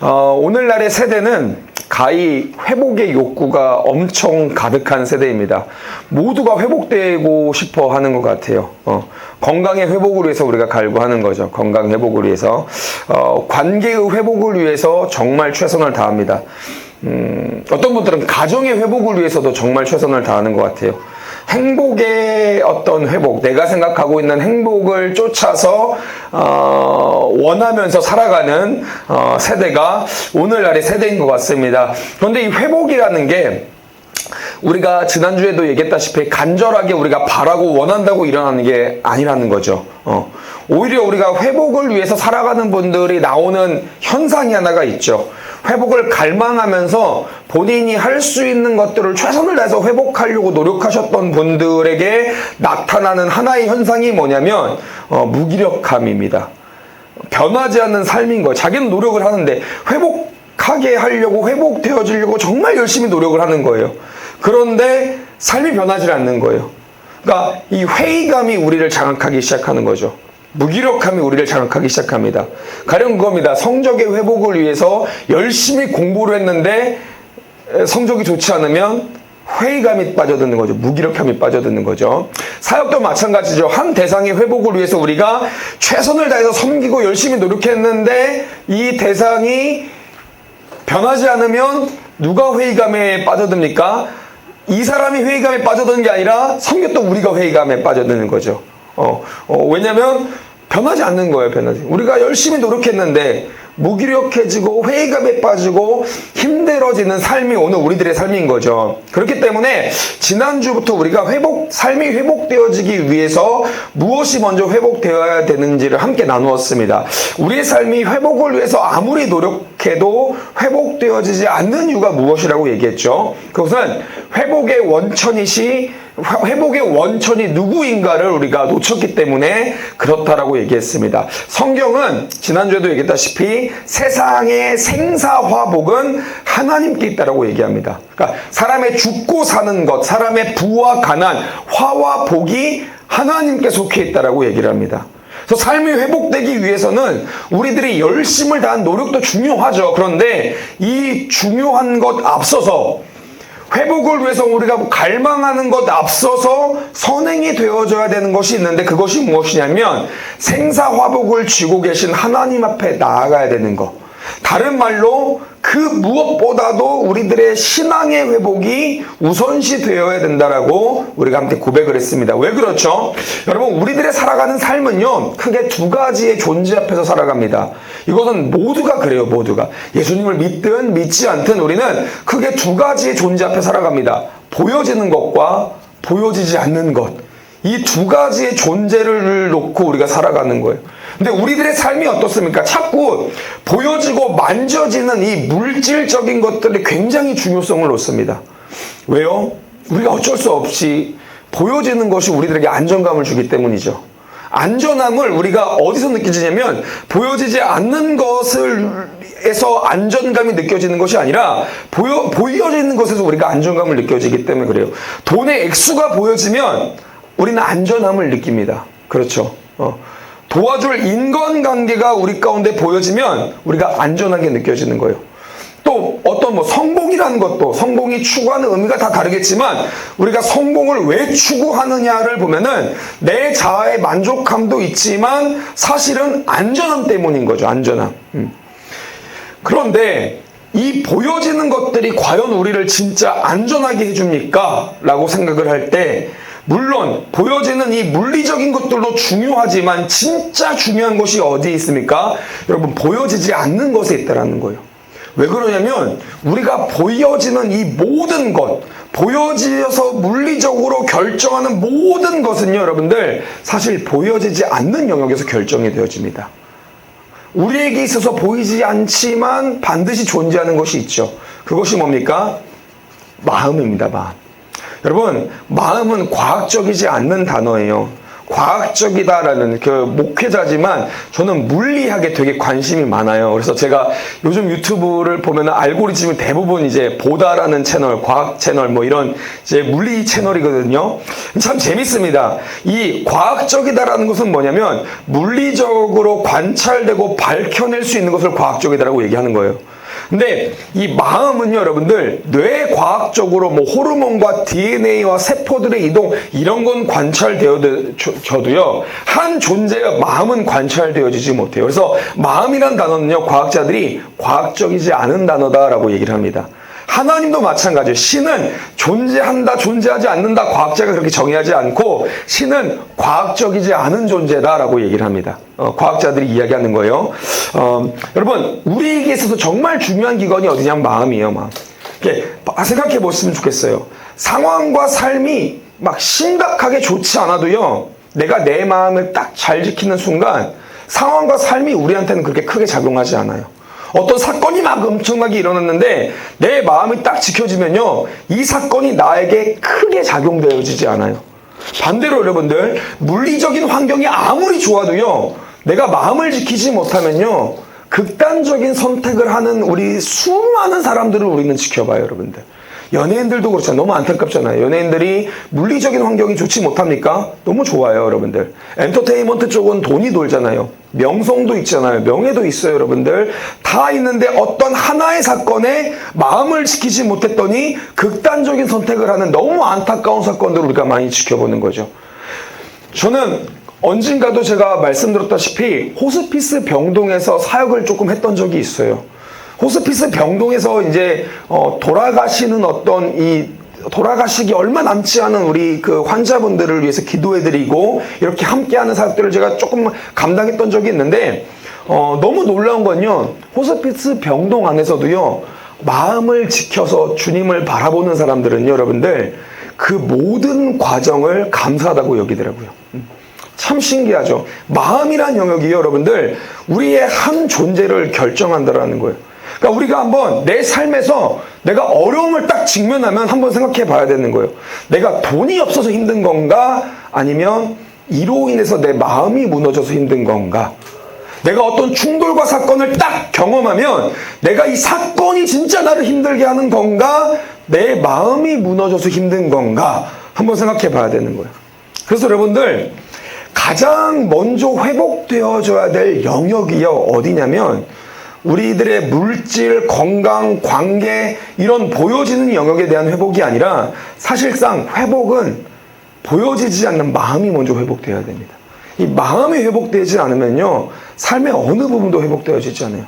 오늘날의 세대는 가히 회복의 욕구가 엄청 가득한 세대입니다. 모두가 회복되고 싶어 하는 것 같아요. 건강의 회복을 위해서 우리가 갈구하는 거죠. 건강 회복을 위해서. 관계의 회복을 위해서 정말 최선을 다합니다. 어떤 분들은 가정의 회복을 위해서도 정말 최선을 다하는 것 같아요. 행복의 어떤 회복, 내가 생각하고 있는 행복을 쫓아서 원하면서 살아가는 세대가 오늘날의 세대인 것 같습니다. 그런데 이 회복이라는 게 우리가 지난주에도 얘기했다시피 간절하게 우리가 바라고 원한다고 일어나는 게 아니라는 거죠. 오히려 우리가 회복을 위해서 살아가는 분들이 나오는 현상이 하나가 있죠. 회복을 갈망하면서 본인이 할 수 있는 것들을 최선을 다해서 회복하려고 노력하셨던 분들에게 나타나는 하나의 현상이 뭐냐면 무기력함입니다. 변하지 않는 삶인 거예요. 자기는 노력을 하는데 회복하게 하려고 회복되어지려고 정말 열심히 노력을 하는 거예요. 그런데 삶이 변하지 않는 거예요. 그러니까 이 회의감이 우리를 장악하기 시작하는 거죠. 무기력함이 우리를 장악하기 시작합니다. 가령 그겁니다. 성적의 회복을 위해서 열심히 공부를 했는데 성적이 좋지 않으면 회의감이 빠져드는 거죠. 무기력함이 빠져드는 거죠. 사역도 마찬가지죠. 한 대상의 회복을 위해서 우리가 최선을 다해서 섬기고 열심히 노력했는데 이 대상이 변하지 않으면 누가 회의감에 빠져듭니까? 이 사람이 회의감에 빠져드는 게 아니라 섬겼던 우리가 회의감에 빠져드는 거죠. 왜냐면 변하지 않는 거예요. 우리가 열심히 노력했는데 무기력해지고 회의감에 빠지고 힘들어지는 삶이 오늘 우리들의 삶인 거죠. 그렇기 때문에 지난주부터 우리가 삶이 회복되어지기 위해서 무엇이 먼저 회복되어야 되는지를 함께 나누었습니다. 우리의 삶이 회복을 위해서 아무리 노력해도 회복되어지지 않는 이유가 무엇이라고 얘기했죠. 그것은 회복의 원천이 누구인가를 우리가 놓쳤기 때문에 그렇다라고 얘기했습니다. 성경은 지난주에도 얘기했다시피 세상의 생사화복은 하나님께 있다라고 얘기합니다. 그러니까 사람의 죽고 사는 것, 사람의 부와 가난, 화와 복이 하나님께 속해 있다라고 얘기를 합니다. 그래서 삶이 회복되기 위해서는 우리들이 열심을 다한 노력도 중요하죠. 그런데 이 중요한 것 앞서서 회복을 위해서 우리가 갈망하는 것 앞서서 선행이 되어져야 되는 것이 있는데 그것이 무엇이냐면 생사화복을 쥐고 계신 하나님 앞에 나아가야 되는 것. 다른 말로 그 무엇보다도 우리들의 신앙의 회복이 우선시 되어야 된다라고 우리가 함께 고백을 했습니다. 왜 그렇죠? 여러분, 우리들의 살아가는 삶은요, 크게 두 가지의 존재 앞에서 살아갑니다. 이것은 모두가 그래요, 모두가. 예수님을 믿든 믿지 않든 우리는 크게 두 가지의 존재 앞에 살아갑니다. 보여지는 것과 보여지지 않는 것. 이 두 가지의 존재를 놓고 우리가 살아가는 거예요. 근데 우리들의 삶이 어떻습니까? 자꾸 보여지고 만져지는 이 물질적인 것들이 굉장히 중요성을 놓습니다. 왜요? 우리가 어쩔 수 없이 보여지는 것이 우리들에게 안정감을 주기 때문이죠. 안전함을 우리가 어디서 느끼냐면 보여지지 않는 것에서 안전감이 느껴지는 것이 아니라 보여지는 것에서 우리가 안정감을 느껴지기 때문에 그래요. 돈의 액수가 보여지면 우리는 안전함을 느낍니다. 그렇죠. 도와줄 인간관계가 우리 가운데 보여지면 우리가 안전하게 느껴지는 거예요. 또 어떤 성공이라는 것도 성공이 추구하는 의미가 다 다르겠지만 우리가 성공을 왜 추구하느냐를 보면은 내 자아의 만족감도 있지만 사실은 안전함 때문인 거죠. 안전함. 그런데 이 보여지는 것들이 과연 우리를 진짜 안전하게 해줍니까? 라고 생각을 할 때 물론 보여지는 이 물리적인 것들도 중요하지만 진짜 중요한 것이 어디에 있습니까? 여러분, 보여지지 않는 것에 있다는 거예요. 왜 그러냐면 우리가 보여지는 이 모든 것, 보여져서 물리적으로 결정하는 모든 것은요, 여러분들 사실 보여지지 않는 영역에서 결정이 되어집니다. 우리에게 있어서 보이지 않지만 반드시 존재하는 것이 있죠. 그것이 뭡니까? 마음입니다. 마음. 여러분, 마음은 과학적이지 않는 단어예요. 과학적이다라는 그 목회자지만 저는 물리학에 되게 관심이 많아요. 그래서 제가 요즘 유튜브를 보면 알고리즘이 대부분 이제 보다라는 채널, 과학 채널 뭐 이런 이제 물리 채널이거든요. 참 재밌습니다. 이 과학적이다라는 것은 뭐냐면 물리적으로 관찰되고 밝혀낼 수 있는 것을 과학적이다라고 얘기하는 거예요. 근데 이 마음은요, 여러분들, 뇌과학적으로 뭐 호르몬과 DNA와 세포들의 이동 이런 건 관찰되어져도요, 한 존재의 마음은 관찰되어지지 못해요. 그래서 마음이란 단어는요, 과학자들이 과학적이지 않은 단어다라고 얘기를 합니다. 하나님도 마찬가지예요. 신은 존재한다, 존재하지 않는다, 과학자가 그렇게 정의하지 않고 신은 과학적이지 않은 존재다라고 얘기를 합니다. 과학자들이 이야기하는 거예요. 여러분, 우리에게 있어서 정말 중요한 기관이 어디냐면 마음이에요. 마음. 생각해 보시면 좋겠어요. 상황과 삶이 막 심각하게 좋지 않아도요, 내가 내 마음을 딱 잘 지키는 순간 상황과 삶이 우리한테는 그렇게 크게 작용하지 않아요. 어떤 사건이 막 엄청나게 일어났는데 내 마음이 딱 지켜지면요, 이 사건이 나에게 크게 작용되어지지 않아요. 반대로 여러분들, 물리적인 환경이 아무리 좋아도요, 내가 마음을 지키지 못하면요, 극단적인 선택을 하는 우리 수많은 사람들을 우리는 지켜봐요, 여러분들. 연예인들도 그렇잖아요. 너무 안타깝잖아요. 연예인들이 물리적인 환경이 좋지 못합니까? 너무 좋아요, 여러분들. 엔터테인먼트 쪽은 돈이 돌잖아요. 명성도 있잖아요. 명예도 있어요, 여러분들. 다 있는데 어떤 하나의 사건에 마음을 지키지 못했더니 극단적인 선택을 하는 너무 안타까운 사건들을 우리가 많이 지켜보는 거죠. 저는 언젠가도 제가 말씀드렸다시피 호스피스 병동에서 사역을 조금 했던 적이 있어요. 호스피스 병동에서 이제 돌아가시는 어떤 돌아가시기 얼마 남지 않은 우리 그 환자분들을 위해서 기도해드리고 이렇게 함께하는 사역들을 제가 조금 감당했던 적이 있는데, 너무 놀라운 건요, 호스피스 병동 안에서도요, 마음을 지켜서 주님을 바라보는 사람들은요, 여러분들, 그 모든 과정을 감사하다고 여기더라고요. 참 신기하죠. 마음이란 영역이요, 여러분들, 우리의 한 존재를 결정한다라는 거예요. 그러니까 우리가 한번 내 삶에서 내가 어려움을 딱 직면하면 한번 생각해 봐야 되는 거예요. 내가 돈이 없어서 힘든 건가? 아니면 이로 인해서 내 마음이 무너져서 힘든 건가? 내가 어떤 충돌과 사건을 딱 경험하면 내가 이 사건이 진짜 나를 힘들게 하는 건가? 내 마음이 무너져서 힘든 건가? 한번 생각해 봐야 되는 거예요. 그래서 여러분들, 가장 먼저 회복되어져야 될 영역이요, 어디냐면 우리들의 물질, 건강, 관계 이런 보여지는 영역에 대한 회복이 아니라 사실상 회복은 보여지지 않는 마음이 먼저 회복되어야 됩니다. 이 마음이 회복되지 않으면요, 삶의 어느 부분도 회복되어지지 않아요.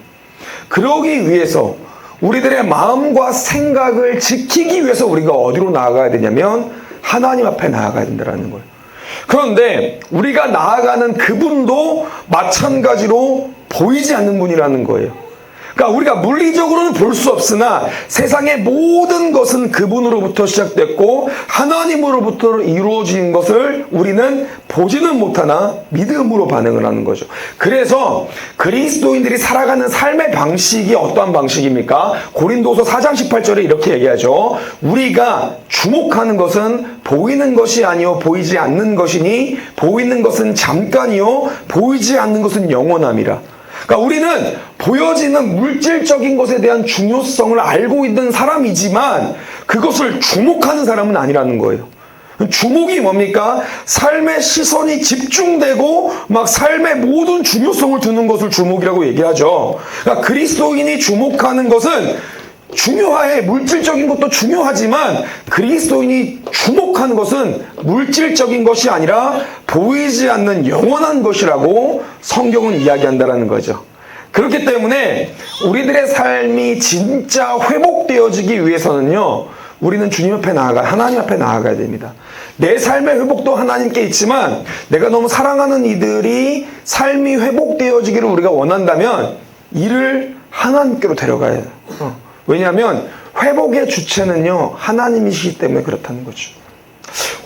그러기 위해서 우리들의 마음과 생각을 지키기 위해서 우리가 어디로 나아가야 되냐면 하나님 앞에 나아가야 된다는 거예요. 그런데 우리가 나아가는 그분도 마찬가지로 보이지 않는 분이라는 거예요. 그러니까 우리가 물리적으로는 볼 수 없으나 세상의 모든 것은 그분으로부터 시작됐고 하나님으로부터 이루어진 것을 우리는 보지는 못하나 믿음으로 반응을 하는 거죠. 그래서 그리스도인들이 살아가는 삶의 방식이 어떠한 방식입니까? 고린도서 4장 18절에 이렇게 얘기하죠. 우리가 주목하는 것은 보이는 것이 아니요 보이지 않는 것이니 보이는 것은 잠깐이요 보이지 않는 것은 영원함이라. 그러니까 우리는 보여지는 물질적인 것에 대한 중요성을 알고 있는 사람이지만 그것을 주목하는 사람은 아니라는 거예요. 주목이 뭡니까? 삶의 시선이 집중되고 막 삶의 모든 중요성을 두는 것을 주목이라고 얘기하죠. 그러니까 그리스도인이 주목하는 것은 중요해. 물질적인 것도 중요하지만 그리스도인이 주목하는 것은 물질적인 것이 아니라 보이지 않는 영원한 것이라고 성경은 이야기한다는 거죠. 그렇기 때문에 우리들의 삶이 진짜 회복되어지기 위해서는요, 우리는 주님 앞에 하나님 앞에 나아가야 됩니다. 내 삶의 회복도 하나님께 있지만 내가 너무 사랑하는 이들이 삶이 회복되어지기를 우리가 원한다면 이를 하나님께로 데려가야 해요. 왜냐하면 회복의 주체는요, 하나님이시기 때문에 그렇다는 거죠.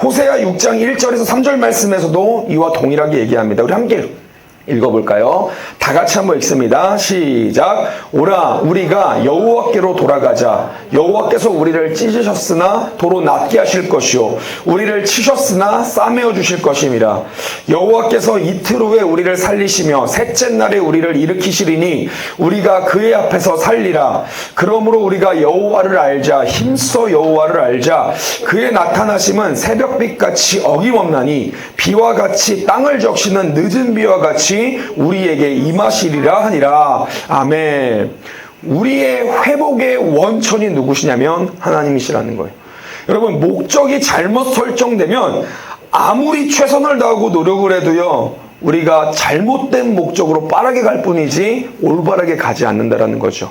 호세아 6장 1절에서 3절 말씀에서도 이와 동일하게 얘기합니다. 우리 함께 읽어볼까요? 다 같이 한번 읽습니다. 시작. 오라 우리가 여호와께로 돌아가자. 여호와께서 우리를 찢으셨으나 도로 낫게 하실 것이요 우리를 치셨으나 싸매어 주실 것임이라. 여호와께서 이틀 후에 우리를 살리시며 셋째 날에 우리를 일으키시리니 우리가 그의 앞에서 살리라. 그러므로 우리가 여호와를 알자. 힘써 여호와를 알자. 그의 나타나심은 새벽빛같이 어김없나니 비와 같이 땅을 적시는 늦은 비와 같이 우리에게 임하시리라 하니라. 아멘. 우리의 회복의 원천이 누구시냐면 하나님이시라는 거예요. 여러분, 목적이 잘못 설정되면 아무리 최선을 다하고 노력을 해도요, 우리가 잘못된 목적으로 빠르게 갈 뿐이지 올바르게 가지 않는다라는 거죠.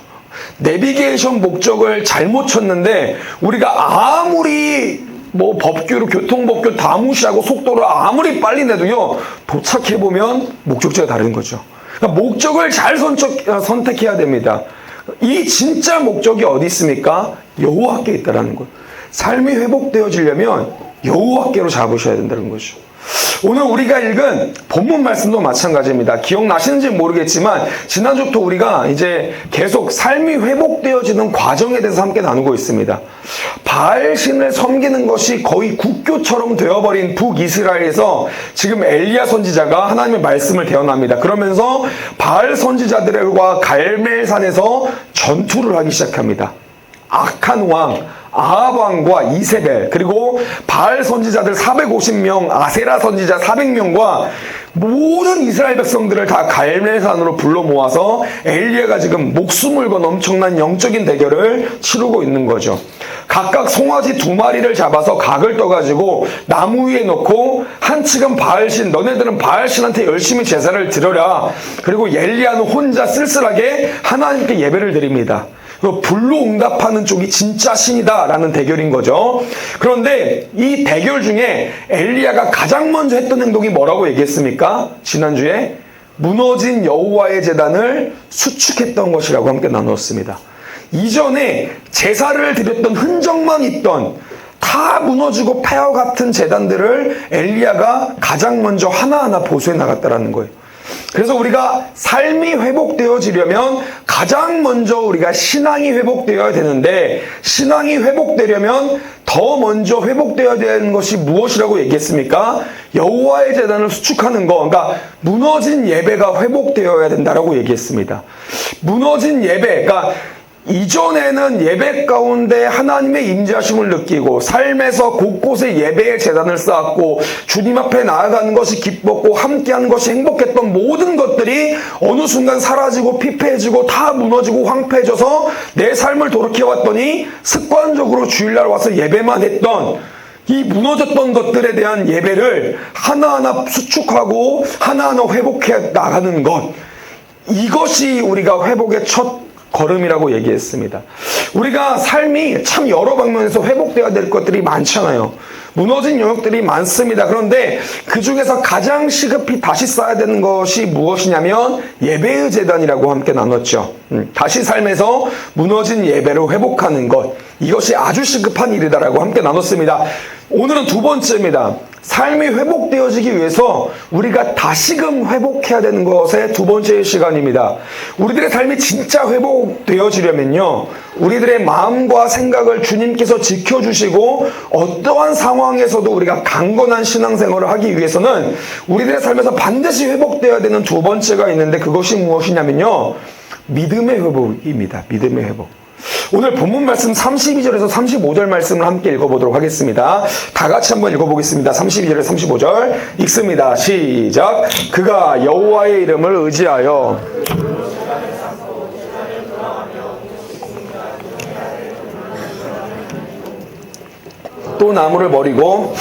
내비게이션 목적을 잘못 쳤는데 우리가 아무리 법규로 교통법규 다 무시하고 속도를 아무리 빨리 내도요, 도착해보면 목적지가 다른 거죠. 그러니까 목적을 잘 선택해야 됩니다. 이 진짜 목적이 어디 있습니까? 여호와께 있다라는 거예요. 삶이 회복되어지려면 여호와께로 잡으셔야 된다는 거죠. 오늘 우리가 읽은 본문 말씀도 마찬가지입니다. 기억나시는지 모르겠지만 지난주부터 우리가 이제 계속 삶이 회복되어지는 과정에 대해서 함께 나누고 있습니다. 바알신을 섬기는 것이 거의 국교처럼 되어버린 북이스라엘에서 지금 엘리야 선지자가 하나님의 말씀을 대언합니다. 그러면서 바알 선지자들과 갈멜산에서 전투를 하기 시작합니다. 악한 왕 아합 왕과 이세벨, 그리고 바알 선지자들 450명, 아세라 선지자 400명과 모든 이스라엘 백성들을 다 갈멜산으로 불러 모아서 엘리야가 지금 목숨을 건 엄청난 영적인 대결을 치르고 있는 거죠. 각각 송아지 2마리를 잡아서 각을 떠가지고 나무 위에 놓고 한측은 바알신, 너네들은 바알신한테 열심히 제사를 드려라. 그리고 엘리야는 혼자 쓸쓸하게 하나님께 예배를 드립니다. 불로 응답하는 쪽이 진짜 신이다라는 대결인 거죠. 그런데 이 대결 중에 엘리야가 가장 먼저 했던 행동이 뭐라고 얘기했습니까? 지난주에 무너진 여호와의 제단을 수축했던 것이라고 함께 나누었습니다. 이전에 제사를 드렸던 흔적만 있던 다 무너지고 폐허 같은 제단들을 엘리야가 가장 먼저 하나하나 보수해 나갔다라는 거예요. 그래서 우리가 삶이 회복되어지려면 가장 먼저 우리가 신앙이 회복되어야 되는데, 신앙이 회복되려면 더 먼저 회복되어야 되는 것이 무엇이라고 얘기했습니까? 여호와의 제단을 수축하는 거, 그러니까 무너진 예배가 회복되어야 된다라고 얘기했습니다. 무너진 예배, 그러니까 이전에는 예배 가운데 하나님의 임재하심을 느끼고 삶에서 곳곳에 예배의 제단을 쌓았고 주님 앞에 나아가는 것이 기뻤고 함께하는 것이 행복했던 모든 것들이 어느 순간 사라지고 피폐해지고 다 무너지고 황폐해져서 내 삶을 돌이켜왔더니 습관적으로 주일날 와서 예배만 했던 이 무너졌던 것들에 대한 예배를 하나하나 수축하고 하나하나 회복해 나가는 것, 이것이 우리가 회복의 첫 걸음이라고 얘기했습니다. 우리가 삶이 참 여러 방면에서 회복되어야 될 것들이 많잖아요. 무너진 영역들이 많습니다. 그런데 그 중에서 가장 시급히 다시 쌓아야 되는 것이 무엇이냐면 예배의 제단이라고 함께 나눴죠. 다시 삶에서 무너진 예배를 회복하는 것, 이것이 아주 시급한 일이다라고 함께 나눴습니다. 오늘은 두 번째입니다. 삶이 회복되어지기 위해서 우리가 다시금 회복해야 되는 것의 두 번째 시간입니다. 우리들의 삶이 진짜 회복되어지려면요, 우리들의 마음과 생각을 주님께서 지켜주시고 어떠한 상황에서도 우리가 강건한 신앙생활을 하기 위해서는 우리들의 삶에서 반드시 회복되어야 되는 두 번째가 있는데, 그것이 무엇이냐면요, 믿음의 회복입니다. 믿음의 회복. 오늘 본문 말씀 32절에서 35절 말씀을 함께 읽어보도록 하겠습니다. 다 같이 한번 읽어보겠습니다. 32절에서 35절 읽습니다. 시작. 그가 여호와의 이름을 의지하여 또 나무를 버리고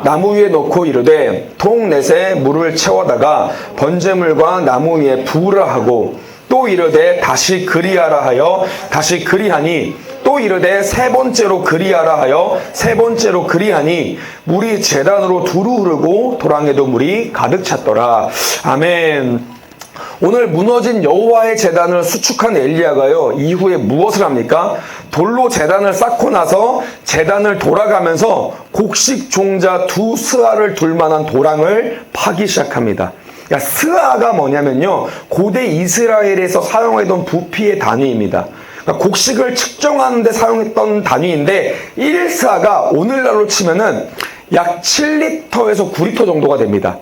나무 위에 놓고 이르되 통 넷에 물을 채워다가 번제물과 나무 위에 부으라 하고, 또 이르되 다시 그리하라 하여 다시 그리하니, 또 이르되 세 번째로 그리하라 하여 세 번째로 그리하니 물이 제단으로 두루 흐르고 도랑에도 물이 가득 찼더라. 아멘. 오늘 무너진 여호와의 제단을 수축한 엘리야가요, 이후에 무엇을 합니까? 돌로 제단을 쌓고 나서 제단을 돌아가면서 곡식 종자 2스아를 둘 만한 도랑을 파기 시작합니다. 그러니까 스아가 뭐냐면요, 고대 이스라엘에서 사용하던 부피의 단위입니다. 그러니까 곡식을 측정하는 데 사용했던 단위인데 1스아가 오늘날로 치면은 약 7리터에서 9리터 정도가 됩니다.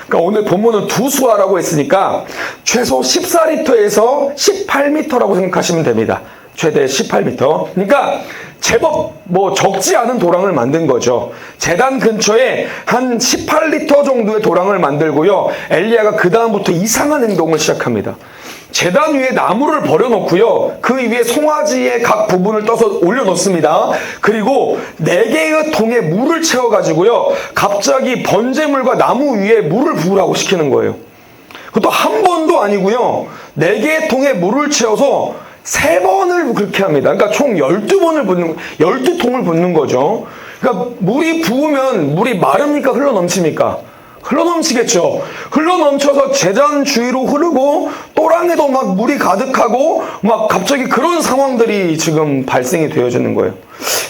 그러니까 오늘 본문은 2수아라고 했으니까 최소 14리터에서 18m라고 생각하시면 됩니다. 최대 18m. 그러니까 제법 적지 않은 도랑을 만든 거죠. 제단 근처에 한 18리터 정도의 도랑을 만들고요. 엘리야가 그 다음부터 이상한 행동을 시작합니다. 제단 위에 나무를 버려놓고요. 그 위에 송아지의 각 부분을 떠서 올려놓습니다. 그리고 4개의 통에 물을 채워가지고요. 갑자기 번제물과 나무 위에 물을 부으라고 시키는 거예요. 그것도 한 번도 아니고요. 4개의 통에 물을 채워서 3번을 그렇게 합니다. 그러니까 총 12통을 붓는 거죠. 그러니까 물이 부으면 물이 마릅니까? 흘러넘칩니까? 흘러넘치겠죠. 흘러넘쳐서 제단 주위로 흐르고 또랑에도 막 물이 가득하고 막 갑자기 그런 상황들이 지금 발생이 되어지는 거예요.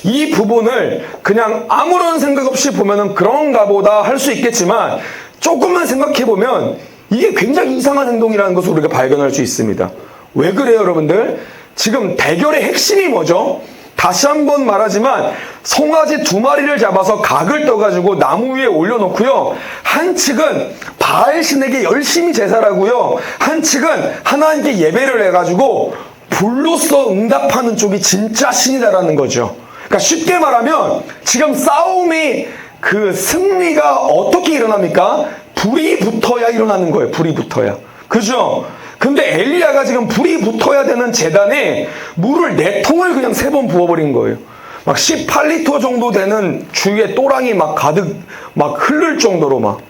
이 부분을 그냥 아무런 생각 없이 보면은 그런가 보다 할 수 있겠지만 조금만 생각해 보면 이게 굉장히 이상한 행동이라는 것을 우리가 발견할 수 있습니다. 왜 그래요, 여러분들? 지금 대결의 핵심이 뭐죠? 다시 한번 말하지만 송아지 2마리를 잡아서 각을 떠가지고 나무 위에 올려놓고요. 한 측은 바알 신에게 열심히 제사를 하고요. 한 측은 하나님께 예배를 해가지고 불로써 응답하는 쪽이 진짜 신이다라는 거죠. 그러니까 쉽게 말하면 지금 싸움이 그 승리가 어떻게 일어납니까? 불이 붙어야 일어나는 거예요. 불이 붙어야. 그죠? 근데 엘리야가 지금 불이 붙어야 되는 제단에 물을 4통을 그냥 3번 부어버린 거예요. 막 18리터 정도 되는 주위에 또랑이 막 가득 막 흐를 정도로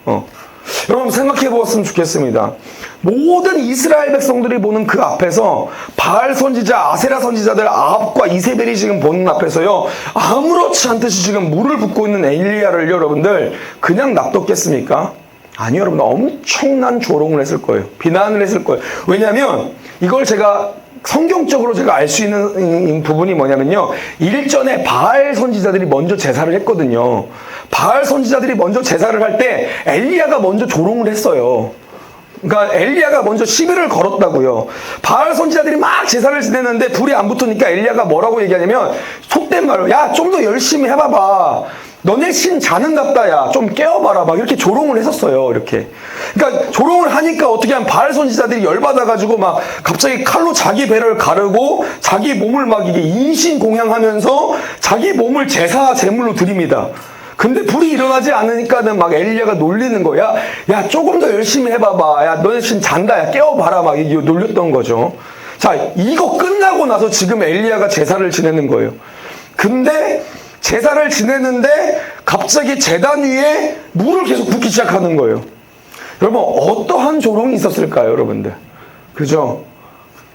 여러분 생각해 보았으면 좋겠습니다. 모든 이스라엘 백성들이 보는 그 앞에서 바알 선지자, 아세라 선지자들 아합과 이세벨이 지금 보는 앞에서요, 아무렇지 않듯이 지금 물을 붓고 있는 엘리야를 여러분들 그냥 놔뒀겠습니까? 아니요, 여러분. 엄청난 조롱을 했을 거예요. 비난을 했을 거예요. 왜냐하면 이걸 제가 성경적으로 제가 알 수 있는 부분이 뭐냐면요, 일전에 바알 선지자들이 먼저 제사를 했거든요. 바알 선지자들이 먼저 제사를 할 때 엘리야가 먼저 조롱을 했어요. 그러니까 엘리야가 먼저 시비를 걸었다고요. 바알 선지자들이 막 제사를 지냈는데 불이 안 붙으니까 엘리야가 뭐라고 얘기하냐면 속된 말로, 야, 좀 더 열심히 해봐봐. 너네 신 자는답다, 야. 좀 깨워봐라. 막 이렇게 조롱을 했었어요. 이렇게. 그러니까 조롱을 하니까 어떻게 하면 바알 선지자들이 열받아가지고 막 갑자기 칼로 자기 배를 가르고 자기 몸을 막 이게 인신공양하면서 자기 몸을 제사 제물로 드립니다. 근데 불이 일어나지 않으니까는 막 엘리야가 놀리는 거야. 야, 조금 더 열심히 해봐봐. 야, 너네 신 잔다. 야, 깨워봐라. 막 이게 놀렸던 거죠. 자, 이거 끝나고 나서 지금 엘리야가 제사를 지내는 거예요. 근데 제사를 지내는데 갑자기 제단 위에 물을 계속 붓기 시작하는 거예요. 여러분, 어떠한 조롱이 있었을까요, 여러분들? 그죠?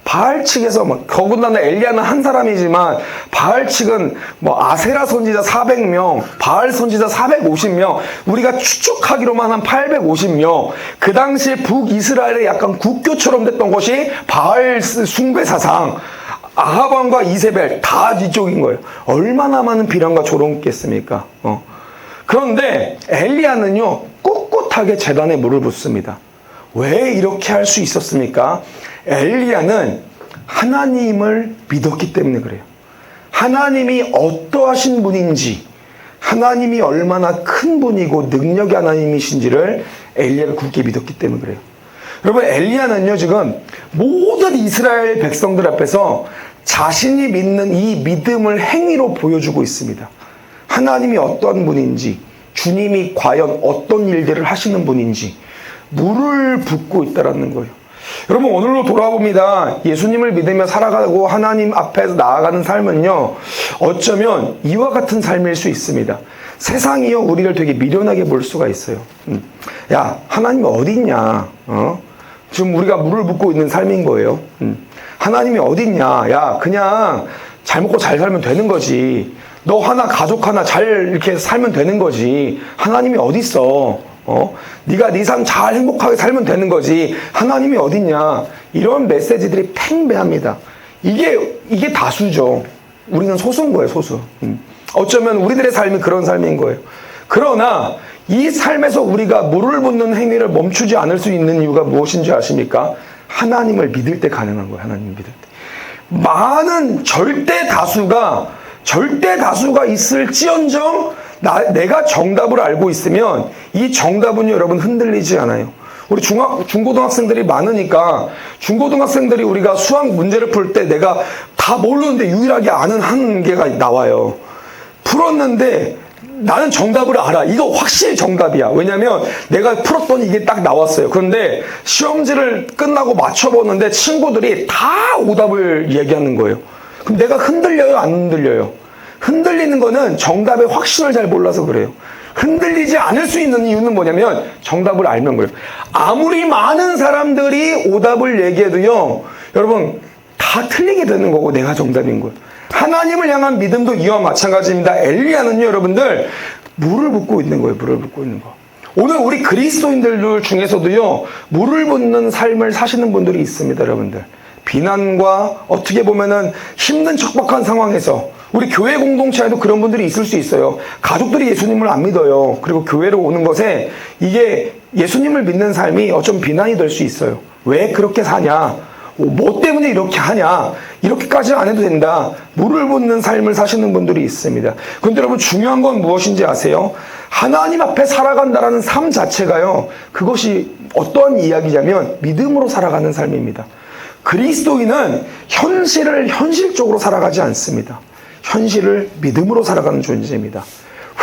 바알 측에서 더군다나 엘리야는 한 사람이지만 바알 측은 아세라 선지자 400명, 바알 선지자 450명, 우리가 추측하기로만 한 850명. 그 당시에 북이스라엘의 약간 국교처럼 됐던 것이 바알 숭배 사상. 아합 왕과 이세벨 다 이쪽인 거예요. 얼마나 많은 비난과 조롱이 있겠습니까? 그런데 엘리야는요, 꿋꿋하게 제단에 물을 붓습니다. 왜 이렇게 할 수 있었습니까? 엘리야는 하나님을 믿었기 때문에 그래요. 하나님이 어떠하신 분인지, 하나님이 얼마나 큰 분이고 능력의 하나님이신지를 엘리야가 굳게 믿었기 때문에 그래요. 여러분, 엘리야는요, 지금 모든 이스라엘 백성들 앞에서 자신이 믿는 이 믿음을 행위로 보여주고 있습니다. 하나님이 어떤 분인지, 주님이 과연 어떤 일들을 하시는 분인지 물을 붓고 있다는 거예요. 여러분, 오늘로 돌아봅니다. 예수님을 믿으며 살아가고 하나님 앞에서 나아가는 삶은요, 어쩌면 이와 같은 삶일 수 있습니다. 세상이요, 우리를 되게 미련하게 볼 수가 있어요. 야, 하나님이 어디 있냐? 지금 우리가 물을 붓고 있는 삶인 거예요. 하나님이 어디 있냐? 야, 그냥 잘 먹고 잘 살면 되는 거지. 너 하나, 가족 하나 잘 이렇게 살면 되는 거지. 하나님이 어디 있어? 네가 네 삶 잘 행복하게 살면 되는 거지. 하나님이 어딨냐? 이런 메시지들이 팽배합니다. 이게 다수죠. 우리는 소수인 거예요, 소수. 어쩌면 우리들의 삶이 그런 삶인 거예요. 그러나 이 삶에서 우리가 물을 붓는 행위를 멈추지 않을 수 있는 이유가 무엇인지 아십니까? 하나님을 믿을 때 가능한 거예요. 하나님을 믿을 때. 많은 절대 다수가 있을지언정 내가 정답을 알고 있으면 이 정답은요, 여러분, 흔들리지 않아요. 우리 중고등학생들이 많으니까 중고등학생들이 우리가 수학 문제를 풀 때 내가 다 모르는데 유일하게 아는 한 개가 나와요. 풀었는데 나는 정답을 알아. 이거 확실히 정답이야. 왜냐면 내가 풀었더니 이게 딱 나왔어요. 그런데 시험지를 끝나고 맞춰보는데 친구들이 다 오답을 얘기하는 거예요. 그럼 내가 흔들려요? 안 흔들려요? 흔들리는 거는 정답의 확신을 잘 몰라서 그래요. 흔들리지 않을 수 있는 이유는 뭐냐면 정답을 알면 그래요. 아무리 많은 사람들이 오답을 얘기해도요, 여러분, 다 틀리게 되는 거고 내가 정답인 거예요. 하나님을 향한 믿음도 이와 마찬가지입니다. 엘리야는요, 여러분들, 물을 붓고 있는 거예요. 물을 붓고 있는 거. 오늘 우리 그리스도인들 중에서도요, 물을 붓는 삶을 사시는 분들이 있습니다, 여러분들. 비난과 어떻게 보면은 힘든 척박한 상황에서 우리 교회 공동체에도 그런 분들이 있을 수 있어요. 가족들이 예수님을 안 믿어요. 그리고 교회로 오는 것에 이게 예수님을 믿는 삶이 어쩜 비난이 될 수 있어요. 왜 그렇게 사냐? 뭐 때문에 이렇게 하냐? 이렇게까지 안 해도 된다. 물을 붓는 삶을 사시는 분들이 있습니다. 그런데 여러분, 중요한 건 무엇인지 아세요? 하나님 앞에 살아간다라는 삶 자체가요, 그것이 어떠한 이야기냐면 믿음으로 살아가는 삶입니다. 그리스도인은 현실을 현실적으로 살아가지 않습니다. 현실을 믿음으로 살아가는 존재입니다.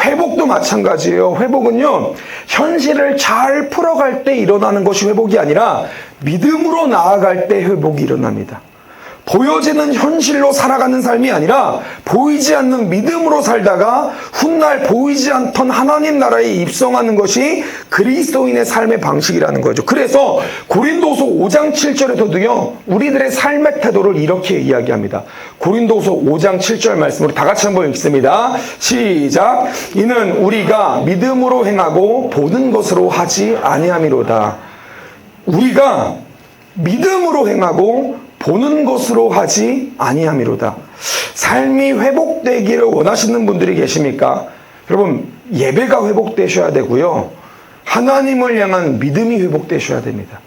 회복도 마찬가지예요. 회복은요, 현실을 잘 풀어갈 때 일어나는 것이 회복이 아니라 믿음으로 나아갈 때 회복이 일어납니다. 보여지는 현실로 살아가는 삶이 아니라 보이지 않는 믿음으로 살다가 훗날 보이지 않던 하나님 나라에 입성하는 것이 그리스도인의 삶의 방식이라는 거죠. 그래서 고린도서 5장 7절에서도요, 우리들의 삶의 태도를 이렇게 이야기합니다. 고린도서 5장 7절 말씀으로 다 같이 한번 읽습니다. 시작. 이는 우리가 믿음으로 행하고 보는 것으로 하지 아니함이로다. 우리가 믿음으로 행하고 보는 것으로 하지 아니함이로다. 삶이 회복되기를 원하시는 분들이 계십니까? 여러분, 예배가 회복되셔야 되고요, 하나님을 향한 믿음이 회복되셔야 됩니다.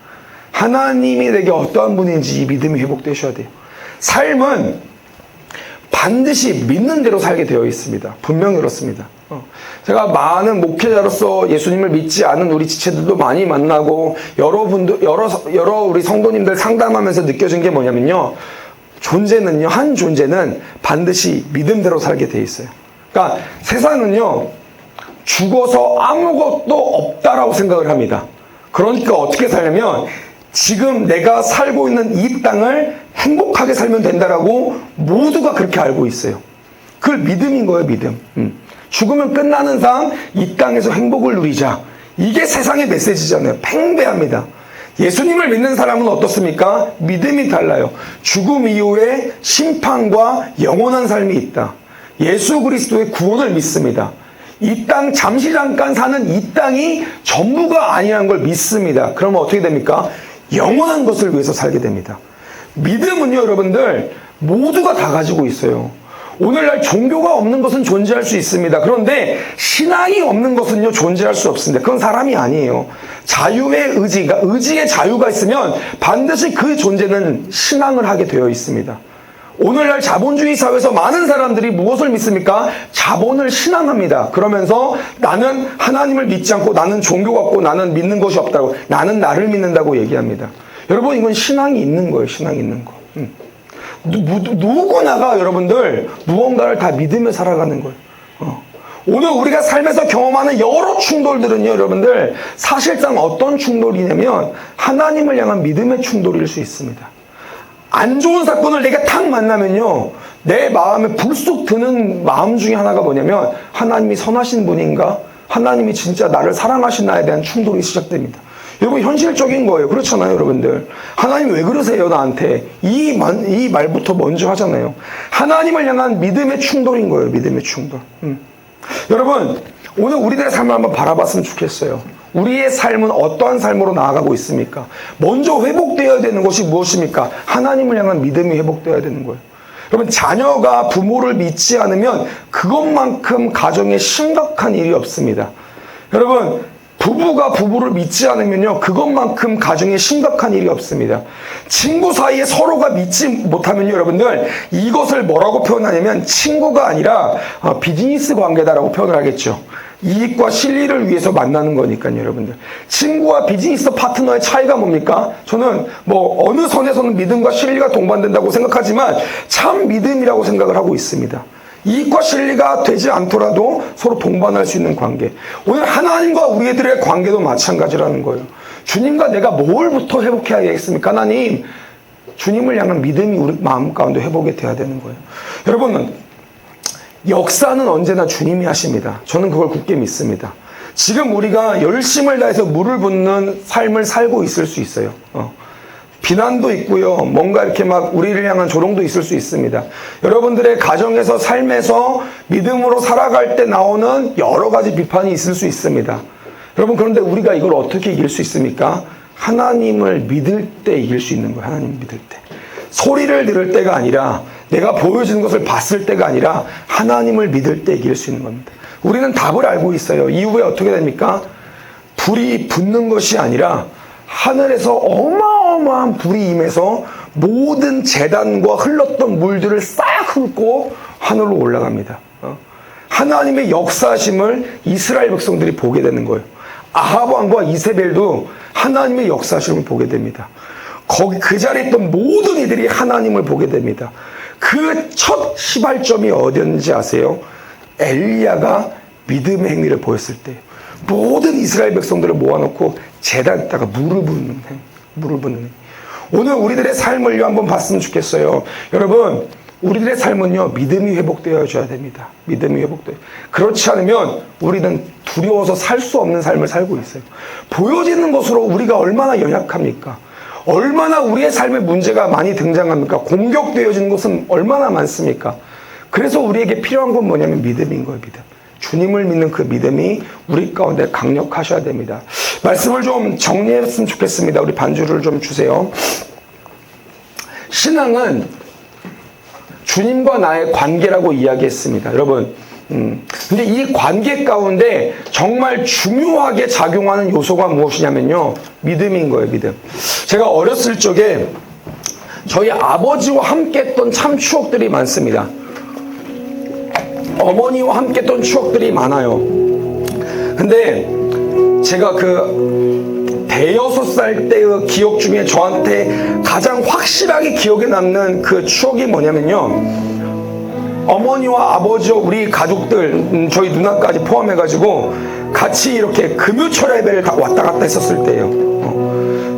하나님이 내게 어떠한 분인지 이 믿음이 회복되셔야 돼요. 삶은 반드시 믿는 대로 살게 되어 있습니다. 분명히 그렇습니다. 제가 많은 목회자로서 예수님을 믿지 않은 우리 지체들도 많이 만나고 여러 우리 성도님들 상담하면서 느껴진 게 뭐냐면요, 존재는요, 한 존재는 반드시 믿음대로 살게 돼 있어요. 그러니까 세상은요, 죽어서 아무것도 없다라고 생각을 합니다. 그러니까 어떻게 살냐면 지금 내가 살고 있는 이 땅을 행복하게 살면 된다라고 모두가 그렇게 알고 있어요. 그걸 믿음인 거예요, 믿음. 죽으면 끝나는 상 이 땅에서 행복을 누리자. 이게 세상의 메시지잖아요. 팽배합니다. 예수님을 믿는 사람은 어떻습니까? 믿음이 달라요. 죽음 이후에 심판과 영원한 삶이 있다. 예수 그리스도의 구원을 믿습니다. 이 땅 잠시 잠깐 사는 이 땅이 전부가 아니라는 걸 믿습니다. 그러면 어떻게 됩니까? 영원한 것을 위해서 살게 됩니다. 믿음은요, 여러분들, 모두가 다 가지고 있어요. 오늘날 종교가 없는 것은 존재할 수 있습니다. 그런데 신앙이 없는 것은요, 존재할 수 없습니다. 그건 사람이 아니에요. 자유의 의지의 자유가 있으면 반드시 그 존재는 신앙을 하게 되어 있습니다. 오늘날 자본주의 사회에서 많은 사람들이 무엇을 믿습니까? 자본을 신앙합니다. 그러면서 나는 하나님을 믿지 않고 나는 종교가 없고 나는 믿는 것이 없다고, 나는 나를 믿는다고 얘기합니다. 여러분, 이건 신앙이 있는 거예요. 신앙이 있는 거. 누구나가 여러분들 무언가를 다 믿으며 살아가는 거예요. 오늘 우리가 삶에서 경험하는 여러 충돌들은요, 여러분들, 사실상 어떤 충돌이냐면 하나님을 향한 믿음의 충돌일 수 있습니다. 안 좋은 사건을 내가 탁 만나면요, 내 마음에 불쑥 드는 마음 중에 하나가 뭐냐면 하나님이 선하신 분인가? 하나님이 진짜 나를 사랑하시나에 대한 충돌이 시작됩니다. 여러분, 현실적인 거예요. 그렇잖아요, 여러분들. 하나님 왜 그러세요, 나한테? 이 말부터 먼저 하잖아요. 하나님을 향한 믿음의 충돌인 거예요, 믿음의 충돌. 여러분, 오늘 우리들의 삶을 한번 바라봤으면 좋겠어요. 우리의 삶은 어떠한 삶으로 나아가고 있습니까? 먼저 회복되어야 되는 것이 무엇입니까? 하나님을 향한 믿음이 회복되어야 되는 거예요. 여러분, 자녀가 부모를 믿지 않으면 그것만큼 가정에 심각한 일이 없습니다. 여러분, 부부가 부부를 믿지 않으면요, 그것만큼 가정에 심각한 일이 없습니다. 친구 사이에 서로가 믿지 못하면요, 여러분들, 이것을 뭐라고 표현하냐면 친구가 아니라 비즈니스 관계다라고 표현을 하겠죠. 이익과 실리를 위해서 만나는 거니까요, 여러분들. 친구와 비즈니스 파트너의 차이가 뭡니까? 저는 뭐 어느 선에서는 믿음과 실리가 동반된다고 생각하지만 참 믿음이라고 생각을 하고 있습니다. 이익과 실리가 되지 않더라도 서로 동반할 수 있는 관계. 오늘 하나님과 우리들의 관계도 마찬가지라는 거예요. 주님과 내가 뭘부터 회복해야겠습니까? 하나님, 주님을 향한 믿음이 우리 마음 가운데 회복이 돼야 되는 거예요. 여러분, 역사는 언제나 주님이 하십니다. 저는 그걸 굳게 믿습니다. 지금 우리가 열심을 다해서 물을 붓는 삶을 살고 있을 수 있어요. 비난도 있고요. 뭔가 이렇게 막 우리를 향한 조롱도 있을 수 있습니다. 여러분들의 가정에서 삶에서 믿음으로 살아갈 때 나오는 여러 가지 비판이 있을 수 있습니다. 여러분, 그런데 우리가 이걸 어떻게 이길 수 있습니까? 하나님을 믿을 때 이길 수 있는 거예요. 하나님을 믿을 때. 소리를 들을 때가 아니라, 내가 보여주는 것을 봤을 때가 아니라 하나님을 믿을 때 이길 수 있는 겁니다. 우리는 답을 알고 있어요. 이후에 어떻게 됩니까? 불이 붙는 것이 아니라 하늘에서 어마어마한 불이 임해서 모든 제단과 흘렀던 물들을 싹 훑고 하늘로 올라갑니다. 하나님의 역사하심을 이스라엘 백성들이 보게 되는 거예요. 아합 왕과 이세벨도 하나님의 역사하심을 보게 됩니다. 거기 그 자리에 있던 모든 이들이 하나님을 보게 됩니다. 그 첫 시발점이 어디였는지 아세요? 엘리야가 믿음의 행위를 보였을 때예요. 모든 이스라엘 백성들을 모아놓고 제단에다가 물을 붓는 행위. 오늘 우리들의 삶을요, 한번 봤으면 좋겠어요. 여러분, 우리들의 삶은요, 믿음이 회복되어져야 됩니다. 믿음이 회복돼요. 그렇지 않으면 우리는 두려워서 살 수 없는 삶을 살고 있어요. 보여지는 것으로 우리가 얼마나 연약합니까? 얼마나 우리의 삶에 문제가 많이 등장합니까? 공격되어지는 것은 얼마나 많습니까? 그래서 우리에게 필요한 건 뭐냐면 믿음인 거예요, 믿음. 주님을 믿는 그 믿음이 우리 가운데 강력하셔야 됩니다. 말씀을 좀 정리했으면 좋겠습니다. 우리 반주를 좀 주세요. 신앙은 주님과 나의 관계라고 이야기했습니다. 여러분, 근데 이 관계 가운데 정말 중요하게 작용하는 요소가 무엇이냐면요, 믿음인 거예요, 믿음. 제가 어렸을 적에 저희 아버지와 함께 했던 참 추억들이 많습니다. 어머니와 함께 했던 추억들이 많아요. 근데 제가 그 대여섯 살 때의 기억 중에 저한테 가장 확실하게 기억에 남는 그 추억이 뭐냐면요, 어머니와 아버지와 우리 가족들, 저희 누나까지 포함해가지고 같이 이렇게 금요철 예배를 다 왔다 갔다 했었을 때예요.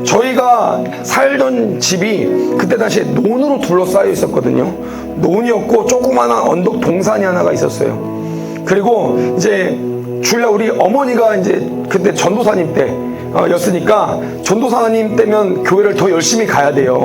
저희가 살던 집이 그때 당시에 논으로 둘러싸여 있었거든요. 논이었고 조그마한 언덕 동산이 하나가 있었어요. 그리고 이제 주일날 우리 어머니가 이제 그때 전도사님 때였으니까 전도사님 때면 교회를 더 열심히 가야 돼요.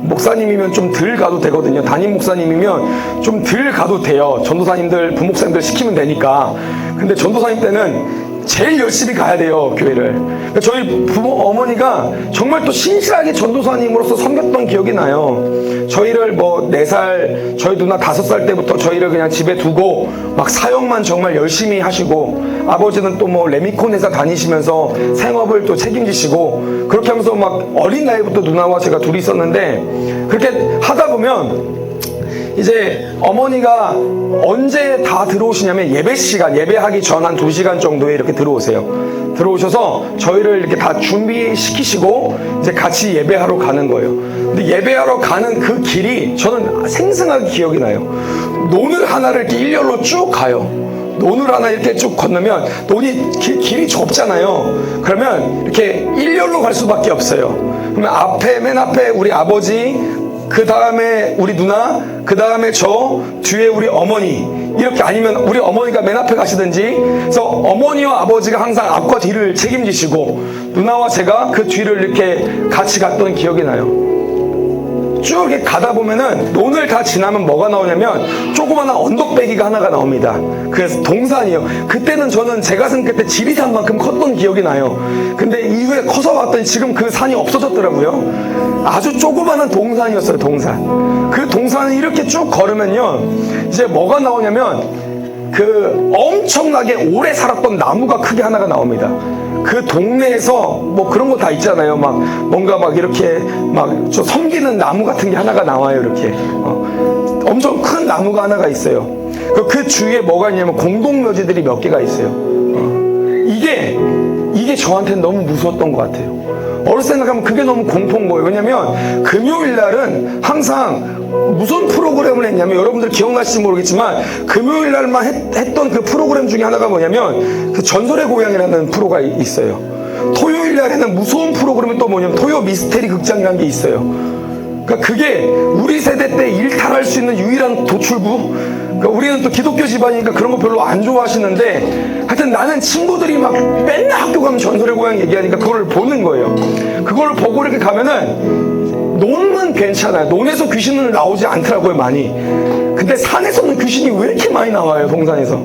목사님이면 좀 덜 가도 되거든요. 담임 목사님이면 좀 덜 가도 돼요. 전도사님들, 부목사님들 시키면 되니까. 근데 전도사님 때는 제일 열심히 가야 돼요, 교회를. 저희 어머니가 정말 또 신실하게 전도사님으로서 섬겼던 기억이 나요. 저희를 뭐 4살, 저희 누나 5살 때부터 저희를 그냥 집에 두고 막 사역만 정말 열심히 하시고, 아버지는 또 뭐 레미콘 회사 다니시면서 생업을 또 책임지시고, 그렇게 하면서 막 어린 나이부터 누나와 제가 둘이 있었는데, 그렇게 하다 보면 이제 어머니가 언제 다 들어오시냐면 예배 시간, 예배하기 전 한 2시간 정도에 이렇게 들어오세요. 들어오셔서 저희를 이렇게 다 준비시키시고 이제 같이 예배하러 가는 거예요. 근데 예배하러 가는 그 길이 저는 생생하게 기억이 나요. 논을 하나를 이렇게 일렬로 쭉 가요. 논을 하나 이렇게 쭉 건너면 논이 길이 좁잖아요. 그러면 이렇게 일렬로 갈 수밖에 없어요. 그러면 맨 앞에 우리 아버지, 그 다음에 우리 누나, 그 다음에 저, 뒤에 우리 어머니, 이렇게, 아니면 우리 어머니가 맨 앞에 가시든지. 그래서 어머니와 아버지가 항상 앞과 뒤를 책임지시고 누나와 제가 그 뒤를 이렇게 같이 갔던 기억이 나요. 쭉 이렇게 가다 보면은 논을 다 지나면 뭐가 나오냐면 조그마한 언덕배기가 하나가 나옵니다. 그래서 동산이에요. 그때는 저는 제가 생각할 때 지리산만큼 컸던 기억이 나요. 근데 이후에 커서 봤더니 지금 그 산이 없어졌더라고요. 아주 조그마한 동산이었어요, 동산. 그 동산을 이렇게 쭉 걸으면요, 이제 뭐가 나오냐면 그 엄청나게 오래 살았던 나무가 크게 하나가 나옵니다. 그 동네에서 뭐 그런 거 다 있잖아요. 막 뭔가 막 이렇게 막 저 섬기는 나무 같은 게 하나가 나와요. 이렇게 엄청 큰 나무가 하나가 있어요. 그 주위에 뭐가 있냐면 공동묘지들이 몇 개가 있어요. 이게 저한테는 너무 무서웠던 것 같아요. 어렸을 때 생각하면 그게 너무 공포인 거예요. 왜냐면 금요일 날은 항상 무슨 프로그램을 했냐면, 여러분들 기억나실지 모르겠지만 금요일 날만 했던 그 프로그램 중에 하나가 뭐냐면 그 전설의 고향이라는 프로가 있어요. 토요일 날에는 무서운 프로그램이 또 뭐냐면 토요 미스테리 극장이라는 게 있어요. 그러니까 그게 우리 세대 때 일탈할 수 있는 유일한 도출부. 그러니까 우리는 또 기독교 집안이니까 그런 거 별로 안 좋아하시는데, 하여튼 나는 친구들이 막 맨날 학교 가면 전설의 고향 얘기하니까 그걸 보는 거예요. 그걸 보고 이렇게 가면은 논은 괜찮아요. 논에서 귀신은 나오지 않더라고요, 많이. 근데 산에서는 귀신이 왜 이렇게 많이 나와요, 동산에서.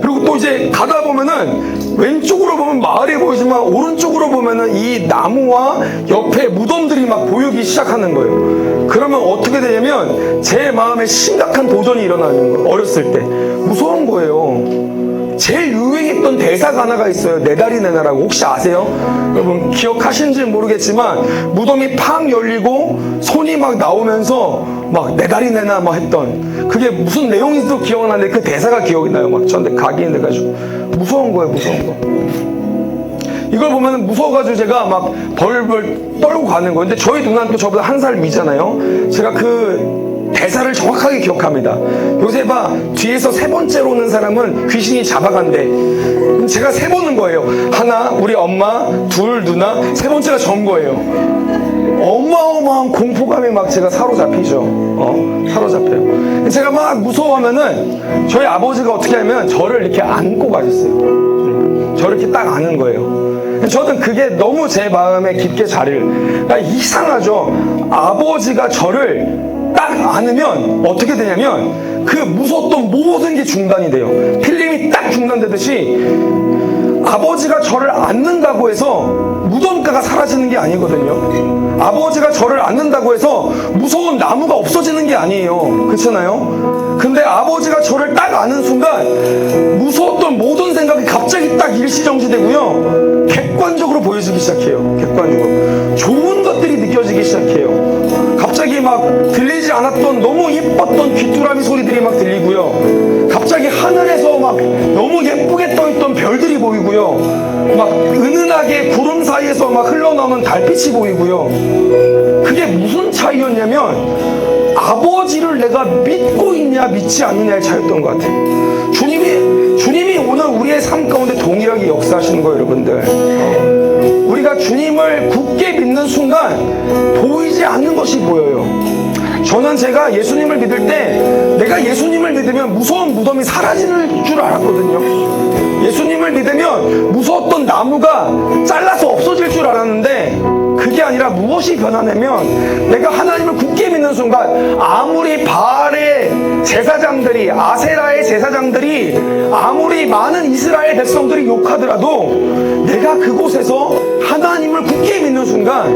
그리고 또 이제 가다 보면은 왼쪽으로 보면 마을이 보이지만 오른쪽으로 보면은 이 나무와 옆에 무덤들이 막 보이기 시작하는 거예요. 그러면 어떻게 되냐면 제 마음에 심각한 도전이 일어나는 거예요. 어렸을 때 무서운 거예요. 제일 유행했던 대사가 하나가 있어요. 내 다리 내놔라고. 혹시 아세요? 여러분 기억하시는지 모르겠지만 무덤이 팍 열리고 손이 막 나오면서 막 내 다리 내놔 막 했던, 그게 무슨 내용인지도 기억나는데 그 대사가 기억이 나요. 막 저한테 각인이 돼가지고 무서운 거예요. 무서운 거. 이걸 보면 무서워가지고 제가 막 벌벌 떨고 가는 거예요. 근데 저희 누나는 또 저보다 한 살 위잖아요. 제가 그 대사를 정확하게 기억합니다. 여기서 봐, 뒤에서 세 번째로 오는 사람은 귀신이 잡아간대. 제가 세 보는 거예요. 하나 우리 엄마, 둘 누나, 세 번째가 전 거예요. 어마어마한 공포감에 막 제가 사로잡히죠. 사로잡혀요. 제가 막 무서워하면은 저희 아버지가 어떻게 하면 저를 이렇게 안고 가셨어요. 저를 이렇게 딱 안은 거예요. 저는 그게 너무 제 마음에 깊게 자리를. 그러니까 이상하죠. 아버지가 저를 딱 안으면 어떻게 되냐면 그 무서웠던 모든 게 중단이 돼요. 필름이 딱 중단되듯이 아버지가 저를 안는다고 해서 무덤가가 사라지는 게 아니거든요. 아버지가 저를 안는다고 해서 무서운 나무가 없어지는 게 아니에요. 그렇잖아요? 근데 아버지가 저를 딱 안는 순간 무서웠던 모든 생각이 갑자기 딱 일시정지되고요. 객관적으로 보여지기 시작해요. 객관적으로. 좋은 것들이 느껴지기 시작해요. 갑자기 막 들리지 않았던 너무 예뻤던 귀뚜라미 소리들이 막 들리고요. 갑자기 하늘에서 막 너무 예쁘게 떠있던 별들이 보이고요. 막 은은하게 구름 사이에서 막 흘러나오는 달빛이 보이고요. 그게 무슨 차이였냐면 아버지를 내가 믿고 있냐 믿지 않느냐의 차이였던 것 같아요. 주님이 오늘 우리의 삶 가운데 동일하게 역사하시는 거예요, 여러분들. 우리가 주님을 굳게 믿는 순간 보이지 않는 것이 보여요. 저는 제가 예수님을 믿을 때 내가 예수님을 믿으면 무서운 무덤이 사라지는 줄 알았거든요. 예수님을 믿으면 무서웠던 나무가 잘라서 없어질 줄 알았는데 그게 아니라 무엇이 변하냐면 내가 하나님을 굳게 믿는 순간 아무리 바알의 제사장들이, 아세라의 제사장들이, 아무리 많은 이스라엘 백성들이 욕하더라도 내가 그곳에서 하나님을 굳게 믿는 순간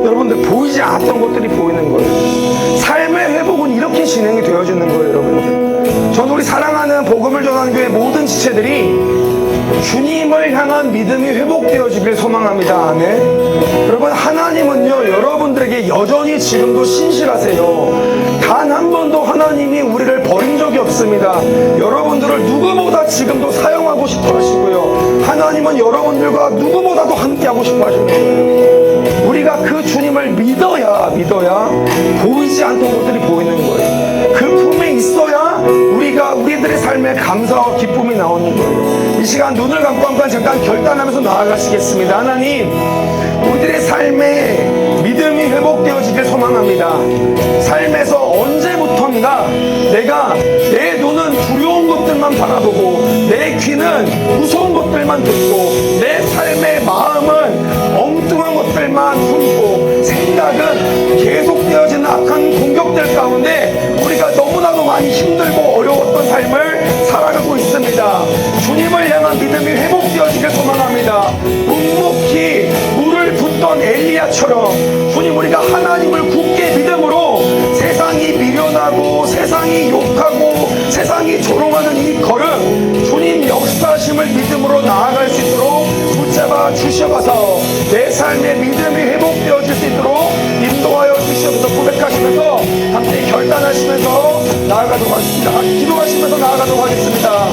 여러분들 보이지 않았던 것들이 보이는 거예요. 삶의 회복은 이렇게 진행이 되어지는 거예요, 여러분들. 저는 우리 사랑하는 복음을 전하는 교회 모든 지체들이 주님을 향한 믿음이 회복되어지길 소망합니다. 아멘. 여러분, 하나님은요 여러분들에게 여전히 지금도 신실하세요. 단 한 번도 하나님이 우리를 버린 적이 없습니다. 여러분들을 누구보다 지금도 사용하고 싶어 하시고요. 하나님은 여러분들과 누구보다도 함께하고 싶어 하시는 거예요. 우리가 그 주님을 믿어야 보이지 않던 것들이 보이는 거예요. 그 품에 있어야 우리들의 삶에 감사와 기쁨이 나오는 거예요. 이 시간 눈을 감고 한번 잠깐 결단하면서 나아가시겠습니다. 하나님, 우리들의 삶에 믿음이 회복되어지길 소망합니다. 삶에서 언제부턴가 내가 내 눈은 두려운 것들만 바라보고 내 귀는 무서운 것들만 듣고 내 삶의 마음은 엉뚱한 것들만 품고 생각은 계속되어지는 악한 공격들 가운데 우리가 너무나도 많이 힘들고 어려웠던 삶을 살아가고 있습니다. 주님을 향한 믿음이 회복되어지길 소망합니다. 묵묵히 물을 붓던 엘리야처럼 주님, 우리가 하나님을 굳게 믿음으로 세상이 미련하고 세상 세상이 욕하고 세상이 조롱하는 이 걸음, 주님 역사심을 믿음으로 나아갈 수 있도록 붙잡아 주시옵소서. 내 삶의 믿음이 회복되어질 수 있도록 인도하여 주시옵소서. 고백하시면서 함께 결단하시면서 나아가도록 하겠습니다. 기도하시면서 나아가도록 하겠습니다.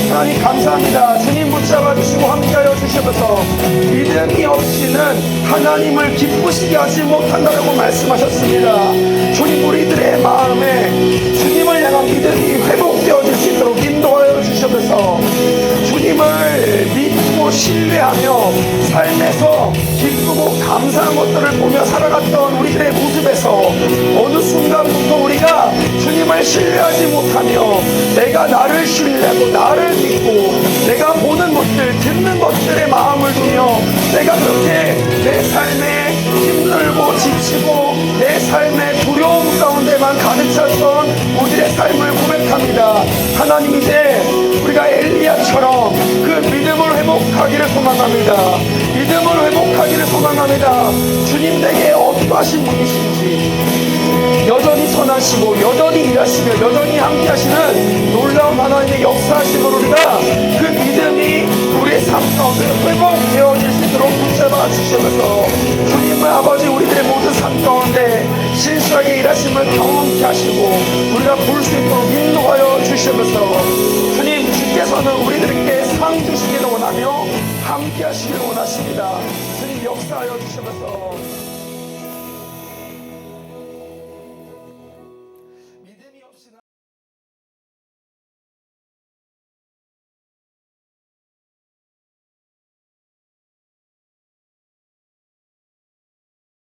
하나님 감사합니다. 주님 붙잡아 주시고 함께하여 주시옵소서. 믿음이 없이는 하나님을 기쁘시게 하지 못한다고 말씀하셨습니다. 주님, 우리들의 마음에 주님을 향한 믿음이 회복되어질 수 있도록 인도하여 주시옵소서. 주님을 믿고 신뢰하며 삶에서 기쁘고 감사한 것들을 보며 살아갔던 우리들의 모습에서 어느 순간부터 우리가 주님을 신뢰하지 못하며 내가 나를 신뢰하고 나를 믿고 내가 보는 것들, 듣는 것들에 마음을 두며 내가 그렇게 내 삶에 힘들고 지치고 내 삶의 두려움 가운데만 가득 찼던 우리의 삶을 고백합니다. 하나님, 이제 우리가 엘리야처럼 그 믿음을 회복하기를 소망합니다. 믿음을 회복하기를 소망합니다. 주님 댁에 어떠하신 분이신지 여전히 선하시고 여전히 일하시며 여전히 함께하시는 놀라운 하나님의 역사하심으로 우리가 그 믿음이 우리의 삶 가운데 회복되어질 수 있도록 붙잡아 주시면서 주님의 아버지, 우리들의 모든 삶 가운데 신실하게 일하심을 경험케 하시고 우리가 볼 수 있도록 인도하여 주시면서 주님, 주께서는 우리들에게 상 주시기를 원하며 함께 하시기를 원하십니다. 주님 역사하여 주시면서